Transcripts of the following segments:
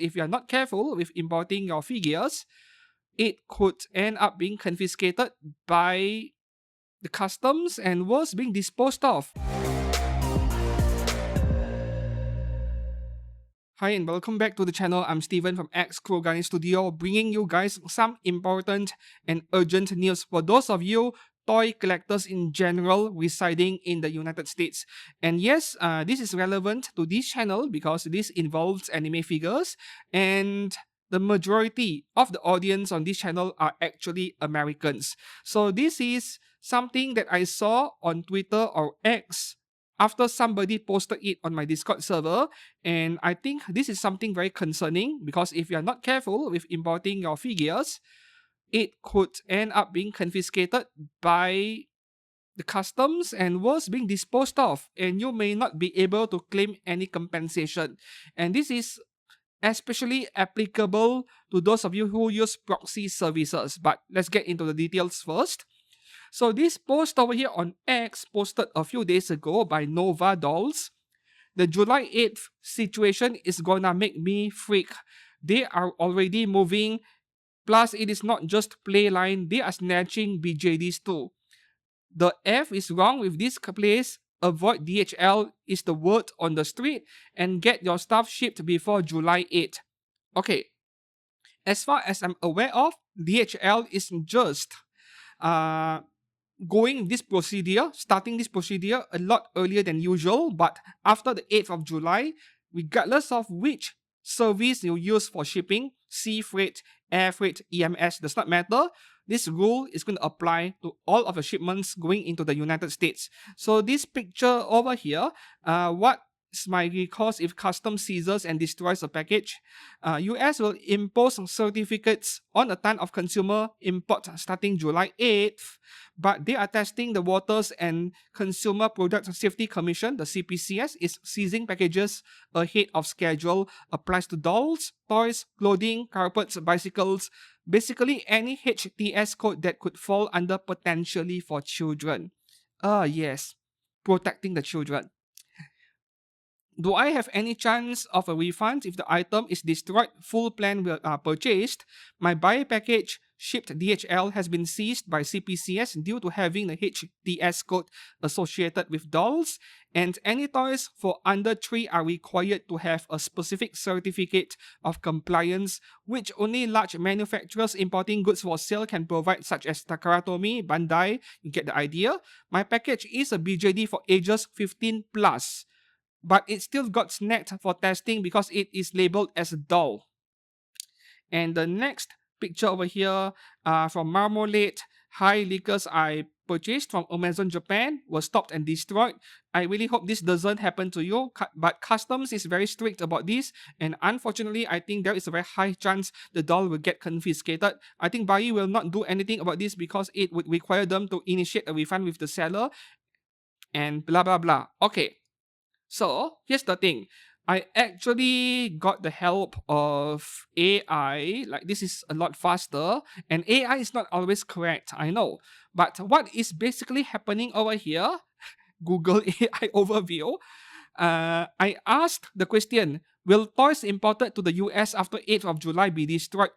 If you are not careful with importing your figures, it could end up being confiscated by the customs and worse, being disposed of. Hi and welcome back to the channel. I'm Steven from X Kurogane Studio, bringing you guys some important and urgent news for those of you toy collectors in general residing in the United States. And yes, this is relevant to this channel because this involves anime figures, and the majority of the audience on this channel are actually Americans. So this is something that I saw on Twitter or X after somebody posted it on my Discord server, and I think this is something very concerning because if you're not careful with importing your figures, it could end up being confiscated by the customs and worse, being disposed of, and you may not be able to claim any compensation. And this is especially applicable to those of you who use proxy services. But let's get into the details first. So this post over here on X, posted a few days ago by Nova Dolls. The July 8th situation is gonna make me freak. They are already moving, plus it is not just Playline, they are snatching BJDs too. The F is wrong with this place. Avoid DHL is the word on the street, and get your stuff shipped before July 8th. Okay, as far as I'm aware of, DHL is just starting this procedure a lot earlier than usual, but after the 8th of July, regardless of which service you use for shipping, sea freight, air freight, EMS, does not matter. This rule is going to apply to all of the shipments going into the United States. So this picture over here, what is my recourse if customs seizes and destroys a package? US will impose certificates on a ton of consumer import starting July 8th, but they are testing the waters, and Consumer Product Safety Commission, the CPCS, is seizing packages ahead of schedule. Applies to dolls, toys, clothing, carpets, bicycles, basically any HTS code that could fall under potentially for children. Yes, protecting the children. Do I have any chance of a refund if the item is destroyed? Full plan purchased. My buy package shipped DHL has been seized by CPCS due to having the HTS code associated with dolls, and any toys for under 3 are required to have a specific certificate of compliance, which only large manufacturers importing goods for sale can provide, such as Takaratomi, Bandai. You get the idea. My package is a BJD for ages 15 plus, but it still got snagged for testing because it is labeled as a doll. And the next picture over here from Marmalade, high liquors I purchased from Amazon Japan were stopped and destroyed. I really hope this doesn't happen to you, but customs is very strict about this, and unfortunately I think there is a very high chance the doll will get confiscated. I think Bai will not do anything about this because it would require them to initiate a refund with the seller and blah blah blah. Okay, so here's the thing. I actually got the help of AI. Like, this is a lot faster, and AI is not always correct, I know. But what is basically happening over here, Google AI overview, I asked the question, will toys imported to the US after 8th of July be destroyed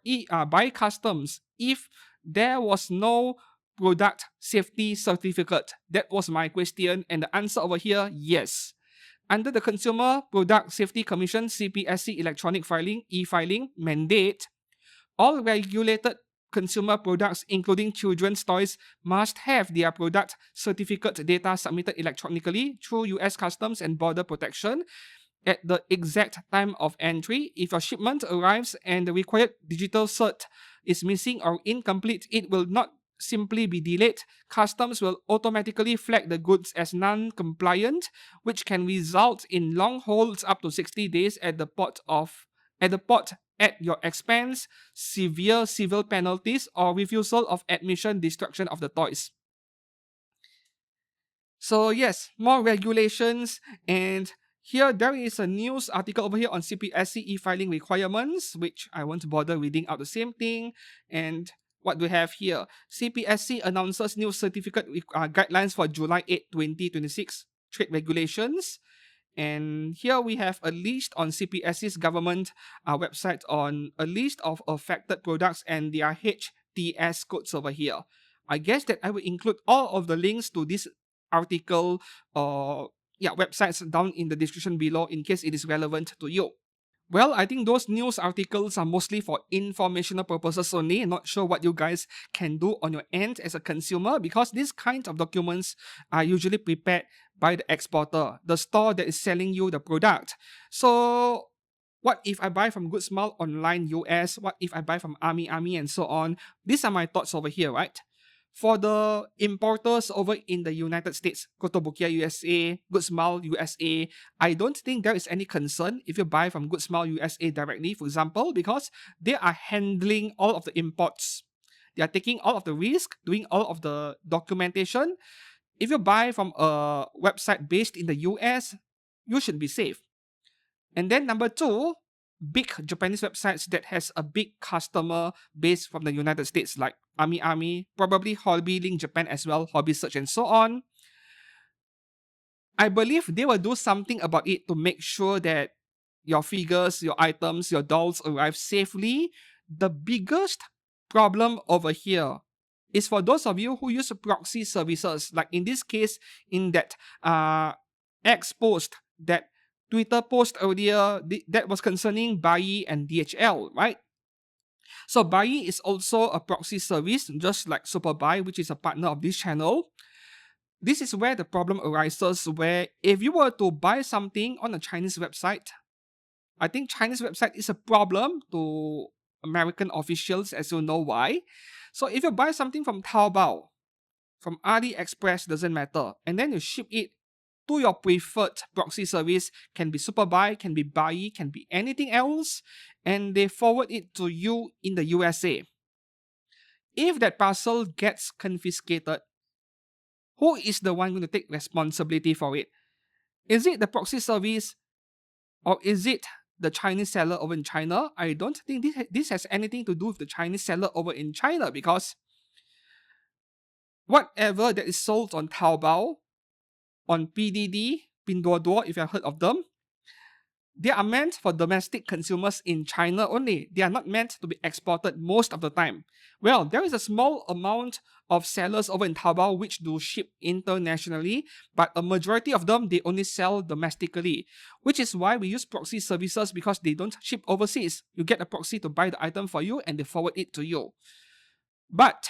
by customs if there was no product safety certificate? That was my question, and the answer over here, yes. Under the Consumer Product Safety Commission CPSC electronic filing e-filing mandate, all regulated consumer products, including children's toys, must have their product certificate data submitted electronically through US Customs and Border Protection at the exact time of entry. If your shipment arrives and the required digital cert is missing or incomplete, it will not simply be delayed. Customs will automatically flag the goods as non-compliant, which can result in long holds up to 60 days at the port at your expense, severe civil penalties, or refusal of admission, destruction of the toys. So yes, more regulations, and here there is a news article over here on CPSC e-filing requirements, which I won't bother reading out the same thing. And what we have here, CPSC announces new certificate guidelines for July 8, 2026 trade regulations. And here we have a list on CPSC's government website on a list of affected products and their HTS codes over here. I guess that I will include all of the links to this article or websites down in the description below in case it is relevant to you. Well, I think those news articles are mostly for informational purposes only. Not sure what you guys can do on your end as a consumer because these kinds of documents are usually prepared by the exporter, the store that is selling you the product. So, what if I buy from Good Smile online US? What if I buy from Army and so on? These are my thoughts over here, right? For the importers over in the United States, Kotobukiya USA, Good Smile USA, I don't think there is any concern if you buy from Good Smile USA directly, for example, because they are handling all of the imports. They are taking all of the risk, doing all of the documentation. If you buy from a website based in the US, you should be safe. And then number two, big Japanese websites that has a big customer base from the United States like Army, probably Hobby Link Japan as well, Hobby Search and so on. I believe they will do something about it to make sure that your figures, your items, your dolls arrive safely. The biggest problem over here is for those of you who use proxy services, like in this case, in that X post, that Twitter post earlier, that was concerning Bai and DHL, right? So Bai is also a proxy service, just like Superbuy, which is a partner of this channel. This is where the problem arises, where if you were to buy something on a Chinese website, I think Chinese website is a problem to American officials, as you know why. So if you buy something from Taobao, from AliExpress, doesn't matter, and then you ship it to your preferred proxy service, can be Superbuy, can be Bai, can be anything else, and they forward it to you in the USA. If that parcel gets confiscated, who is the one going to take responsibility for it? Is it the proxy service or is it the Chinese seller over in China? I don't think this has anything to do with the Chinese seller over in China because whatever that is sold on Taobao, on PDD, Pinduoduo, if you have heard of them, they are meant for domestic consumers in China only. They are not meant to be exported most of the time. Well, there is a small amount of sellers over in Taobao which do ship internationally, but a majority of them, they only sell domestically, which is why we use proxy services because they don't ship overseas. You get a proxy to buy the item for you and they forward it to you. But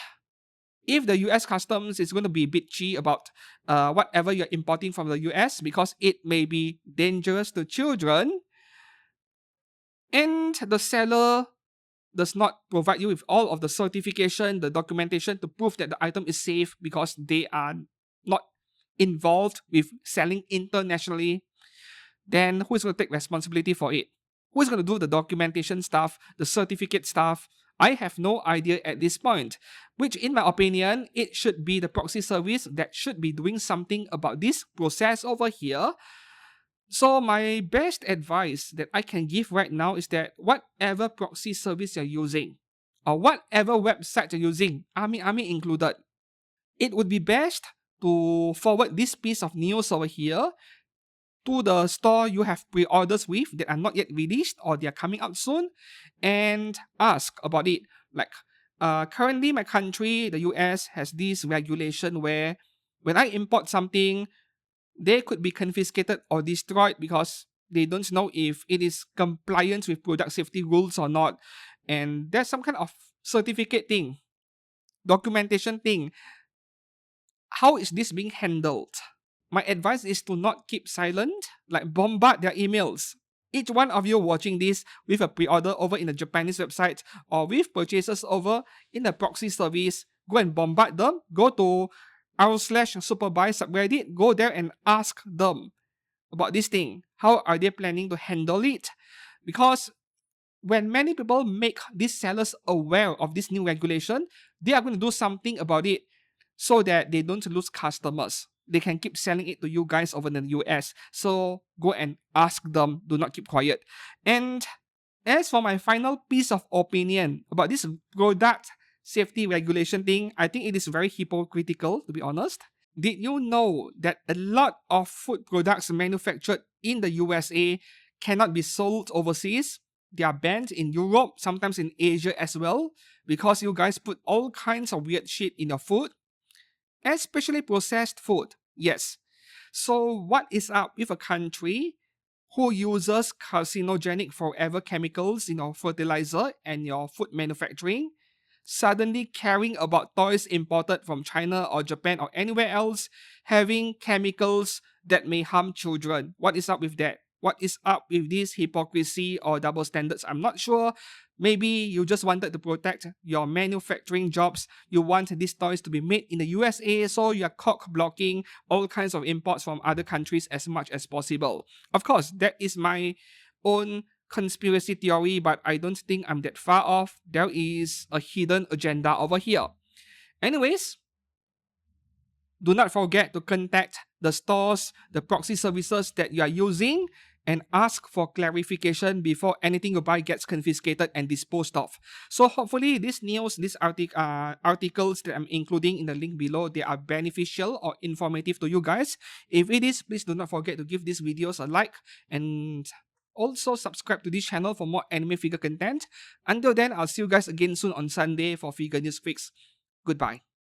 if the US customs is going to be bitchy about whatever you're importing from the US because it may be dangerous to children, and the seller does not provide you with all of the certification, the documentation to prove that the item is safe because they are not involved with selling internationally, then who is going to take responsibility for it? Who is going to do the documentation stuff, the certificate stuff? I have no idea at this point, which in my opinion, it should be the proxy service that should be doing something about this process over here. So my best advice that I can give right now is that whatever proxy service you're using, or whatever website you're using, Army included, it would be best to forward this piece of news over here to the store you have pre-orders with that are not yet released or they are coming out soon and ask about it. Like currently my country, the US, has this regulation where when I import something, they could be confiscated or destroyed because they don't know if it is compliant with product safety rules or not. And there's some kind of certificate thing, documentation thing. How is this being handled? My advice is to not keep silent, like bombard their emails. Each one of you watching this with a pre-order over in the Japanese website or with purchases over in the proxy service, go and bombard them. Go to r/superbuy subreddit, go there and ask them about this thing. How are they planning to handle it? Because when many people make these sellers aware of this new regulation, they are going to do something about it so that they don't lose customers. They can keep selling it to you guys over in the US. So go and ask them. Do not keep quiet. And as for my final piece of opinion about this product safety regulation thing, I think it is very hypocritical, to be honest. Did you know that a lot of food products manufactured in the USA cannot be sold overseas? They are banned in Europe, sometimes in Asia as well, because you guys put all kinds of weird shit in your food, especially processed food. Yes. So, what is up with a country who uses carcinogenic forever chemicals in your fertilizer and your food manufacturing, suddenly caring about toys imported from China or Japan or anywhere else having chemicals that may harm children? What is up with that? What is up with this hypocrisy or double standards? I'm not sure. Maybe you just wanted to protect your manufacturing jobs. You want these toys to be made in the USA, so you're cock blocking all kinds of imports from other countries as much as possible. Of course, that is my own conspiracy theory, but I don't think I'm that far off. There is a hidden agenda over here. Anyways, do not forget to contact the stores, the proxy services that you are using, and ask for clarification before anything you buy gets confiscated and disposed of. So hopefully these news, these articles that I'm including in the link below, they are beneficial or informative to you guys. If it is, please do not forget to give these videos a like and also subscribe to this channel for more anime figure content. Until then, I'll see you guys again soon on Sunday for Figure News Fix. Goodbye.